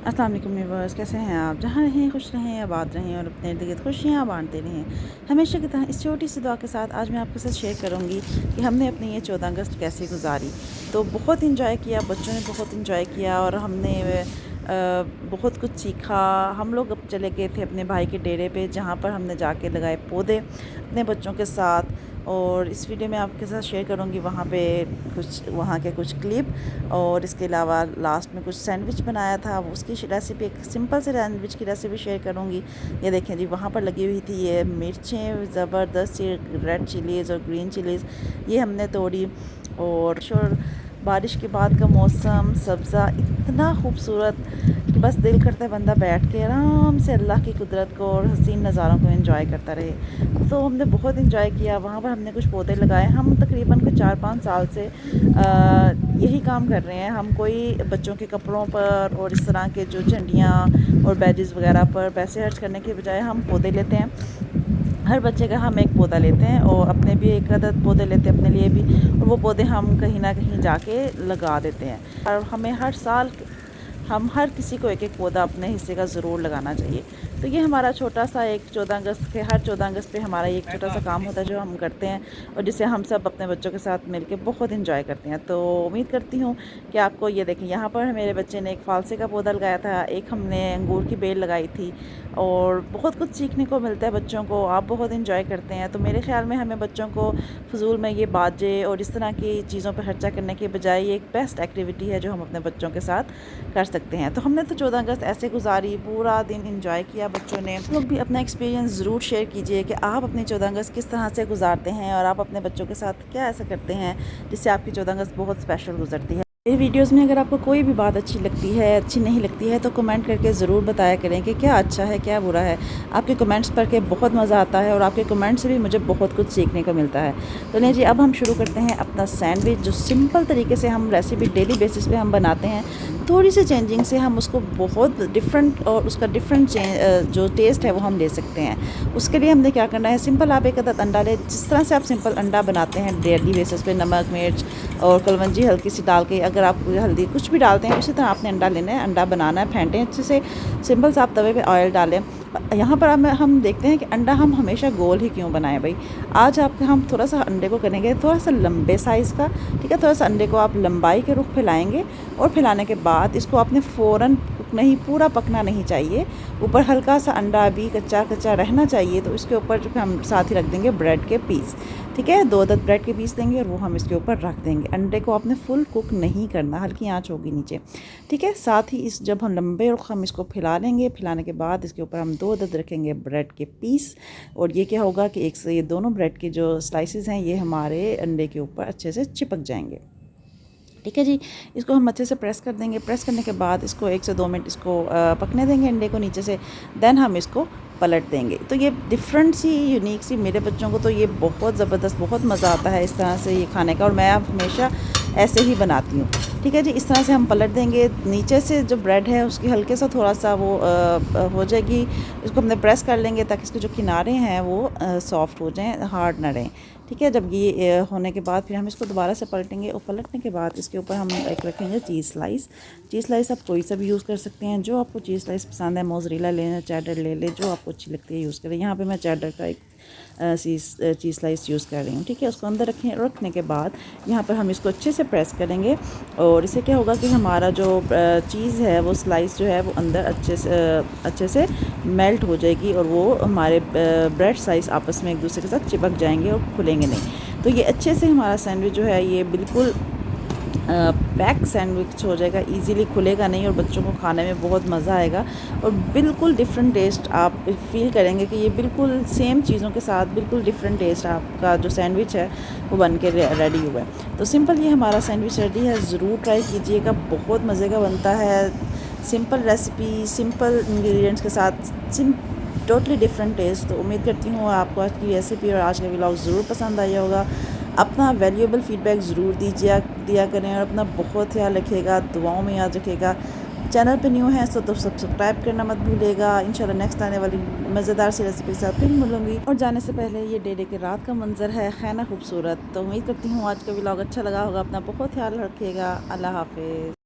अस्सलाम वालेकुम व्यूअर्स, कैसे हैं आप? जहाँ रहें खुश रहें, आबाद रहें और अपने इर्द-गिर्द खुशियाँ बाँटते रहें। हमेशा की तरह इस छोटी सी दुआ के साथ आज मैं आपके साथ शेयर करूँगी कि हमने अपनी ये 14 अगस्त कैसे गुज़ारी। तो बहुत इंजॉय किया, बच्चों ने बहुत इंजॉय किया और हमने बहुत कुछ सीखा। हम लोग अब चले गए थे अपने भाई के डेरे पे, जहाँ पर हमने जाके लगाए पौधे अपने बच्चों के साथ। और इस वीडियो में आपके साथ शेयर करूँगी वहाँ पे वहाँ के कुछ क्लिप, और इसके अलावा लास्ट में कुछ सैंडविच बनाया था, वो उसकी रेसिपी, एक सिंपल से सैंडविच की रेसिपी शेयर करूँगी। ये देखें जी, वहाँ पर लगी हुई थी ये मिर्चें ज़बरदस्त सी, रेड चिलीज़ और ग्रीन चिलीज़, ये हमने तोड़ी। और बारिश के बाद का मौसम, सब्ज़ा इतना खूबसूरत कि बस दिल करता है बंदा बैठ के आराम से अल्लाह की कुदरत को और हसीन नज़ारों को एंजॉय करता रहे। तो हमने बहुत एंजॉय किया। वहाँ पर हमने कुछ पौधे लगाए। हम तकरीबन कुछ 4-5 साल से यही काम कर रहे हैं। हम कोई बच्चों के कपड़ों पर और इस तरह के जो झंडियाँ और बैजेस वगैरह पर पैसे खर्च करने के बजाय हम पौधे लेते हैं। हर बच्चे का हम एक पौधा लेते हैं और अपने भी एक आदत पौधे लेते हैं अपने लिए भी, और वो पौधे हम कहीं ना कहीं जाके लगा देते हैं। और हमें हर साल हम हर किसी को एक एक पौधा अपने हिस्से का ज़रूर लगाना चाहिए। तो ये हमारा छोटा सा एक 14 अगस्त के, हर 14 अगस्त पे हमारा ये एक छोटा सा काम होता है जो हम करते हैं, और जिसे हम सब अपने बच्चों के साथ मिलके बहुत इंजॉय करते हैं। तो उम्मीद करती हूँ कि आपको ये देखें, यहाँ पर मेरे बच्चे ने एक फालसे का पौधा लगाया था, एक हमने अंगूर की बेल लगाई थी। और बहुत कुछ सीखने को मिलता है बच्चों को, आप बहुत इंजॉय करते हैं। तो मेरे ख़्याल में हमें बच्चों को फ़ुज़ूल में ये बाजे और इस तरह की चीज़ों पर खर्चा करने के बजाय ये एक बेस्ट एक्टिविटी है जो हम अपने बच्चों के साथ कर सकते हैं। तो हमने तो 14 अगस्त ऐसे गुजारी, पूरा दिन इंजॉय किया बच्चों ने। आप लोग भी अपना एक्सपीरियंस ज़रूर शेयर कीजिए कि आप अपनी 14 अगस्त किस तरह से गुजारते हैं और आप अपने बच्चों के साथ क्या ऐसा करते हैं जिससे आपकी 14 अगस्त बहुत स्पेशल गुजरती है। मेरी वीडियोज़ में अगर आपको कोई भी बात अच्छी लगती है, अच्छी नहीं लगती है, तो कमेंट करके ज़रूर बताया करें कि क्या अच्छा है, क्या बुरा है। आपके कमेंट्स पढ़ के बहुत मज़ा आता है और आपके कमेंट से भी मुझे बहुत कुछ सीखने को मिलता है। तो नहीं जी, अब हम शुरू करते हैं अपना सैंडविच, जो सिंपल तरीके से हम रेसिपी डेली बेसिस पे हम बनाते हैं। थोड़ी सी चेंजिंग से हम उसको बहुत डिफरेंट, और उसका डिफरेंट जो टेस्ट है वो हम ले सकते हैं। उसके लिए हमने क्या करना है, सिंपल आप एक अदद अंडा लें। जिस तरह से आप सिंपल अंडा बनाते हैं डेली बेसिस पे, नमक मिर्च और कलवंजी हल्की सी डाल के, अगर आप हल्दी कुछ भी डालते हैं उसी तरह आपने अंडा लेना है, अंडा बनाना है, फेंटें अच्छे से। सिंपल सा आप तवे पे ऑयल डालें। यहाँ पर हम देखते हैं कि अंडा हम हमेशा गोल ही क्यों बनाएं भाई। आज आप हम थोड़ा सा अंडे को करेंगे थोड़ा सा लंबे साइज़ का, ठीक है। थोड़ा सा अंडे को आप लंबाई के रुख फैलाएंगे, और फैलाने के बाद इसको आपने फ़ौरन नहीं, पूरा पकना नहीं चाहिए। ऊपर हल्का सा अंडा भी कच्चा कच्चा रहना चाहिए। तो इसके ऊपर जो हम साथ ही रख देंगे ब्रेड के पीस, ठीक है। 2 अदद ब्रेड के पीस लेंगे और वो हम इसके ऊपर रख देंगे। अंडे को आपने फुल कुक नहीं करना, हल्की आंच होगी नीचे, ठीक है। साथ ही इस जब हम लंबे रुख हम इसको फैला लेंगे, फैलाने के बाद इसके ऊपर हम 2 अदद रखेंगे ब्रेड के पीस। और ये क्या होगा कि एक से ये दोनों ब्रेड के जो स्लाइसेस हैं ये हमारे अंडे के ऊपर अच्छे से चिपक जाएंगे, ठीक है जी। इसको हम अच्छे से प्रेस कर देंगे। प्रेस करने के बाद इसको 1 से 2 मिनट इसको पकने देंगे अंडे को नीचे से। देन हम इसको पलट देंगे। तो ये डिफरेंट सी, यूनिक सी, मेरे बच्चों को तो ये बहुत ज़बरदस्त, बहुत मज़ा आता है इस तरह से ये खाने का, और मैं अब हमेशा ऐसे ही बनाती हूँ, ठीक है जी। इस तरह से हम पलट देंगे। नीचे से जो ब्रेड है उसकी हल्के सा थोड़ा सा वो हो जाएगी। इसको हमने प्रेस कर लेंगे ताकि इसके जो किनारे हैं वो सॉफ्ट हो जाएं, हार्ड ना रहें, ठीक है। जब ये होने के बाद फिर हम इसको दोबारा से पलटेंगे, और पलटने के बाद इसके ऊपर हम एक रखेंगे चीज़ स्लाइस। चीज़ स्लाइस आप कोई सा भी यूज़ कर सकते हैं, जो आपको चीज़ स्लाइस पसंद है। मोज़रेला लें, चेडर ले लें, जो आपको अच्छी लगती है यूज़ करें। यहाँ पे मैं चेडर का एक चीज़ स्लाइस यूज़ कर रही हूँ, ठीक है। उसको अंदर रखने के बाद यहाँ पर हम इसको अच्छे से प्रेस करेंगे, और इससे क्या होगा कि हमारा जो चीज़ है वो स्लाइस जो है वो अंदर अच्छे से मेल्ट हो जाएगी, और वो हमारे ब्रेड स्लाइस आपस में एक दूसरे के साथ चिपक जाएंगे और खुलेंगे नहीं। तो ये अच्छे से हमारा सैंडविच जो है ये बिल्कुल पैक सैंडविच हो जाएगा, इजीली खुलेगा नहीं, और बच्चों को खाने में बहुत मज़ा आएगा। और बिल्कुल डिफरेंट टेस्ट आप फील करेंगे कि ये बिल्कुल सेम चीज़ों के साथ बिल्कुल डिफरेंट टेस्ट, आपका जो सैंडविच है वो बन के रेडी हुआ है। तो सिंपल ये हमारा सैंडविच रेडी है, ज़रूर ट्राई कीजिएगा, बहुत मज़े का बनता है। सिंपल रेसिपी, सिंपल इंग्रेडिएंट्स के साथ टोटली डिफरेंट टेस्ट। तो उम्मीद करती हूँ आपको आज की रेसिपी और आज का व्लॉग ज़रूर पसंद आया होगा। अपना वैल्यूएबल फीडबैक ज़रूर दिया करें, और अपना बहुत ख्याल रखिएगा, दुआओं में याद रखिएगा। चैनल पे न्यू है तो सब्सक्राइब करना मत भूलिएगा। इंशाल्लाह नेक्स्ट आने वाली मज़ेदार सी रेसिपी के साथ फिर मिलूँगी। और जाने से पहले ये डे के रात का मंजर है खैना खूबसूरत। तो उम्मीद करती हूँ आज का व्लॉग अच्छा लगा होगा। अपना बहुत ख्याल रखिएगा। अल्लाह हाफिज़।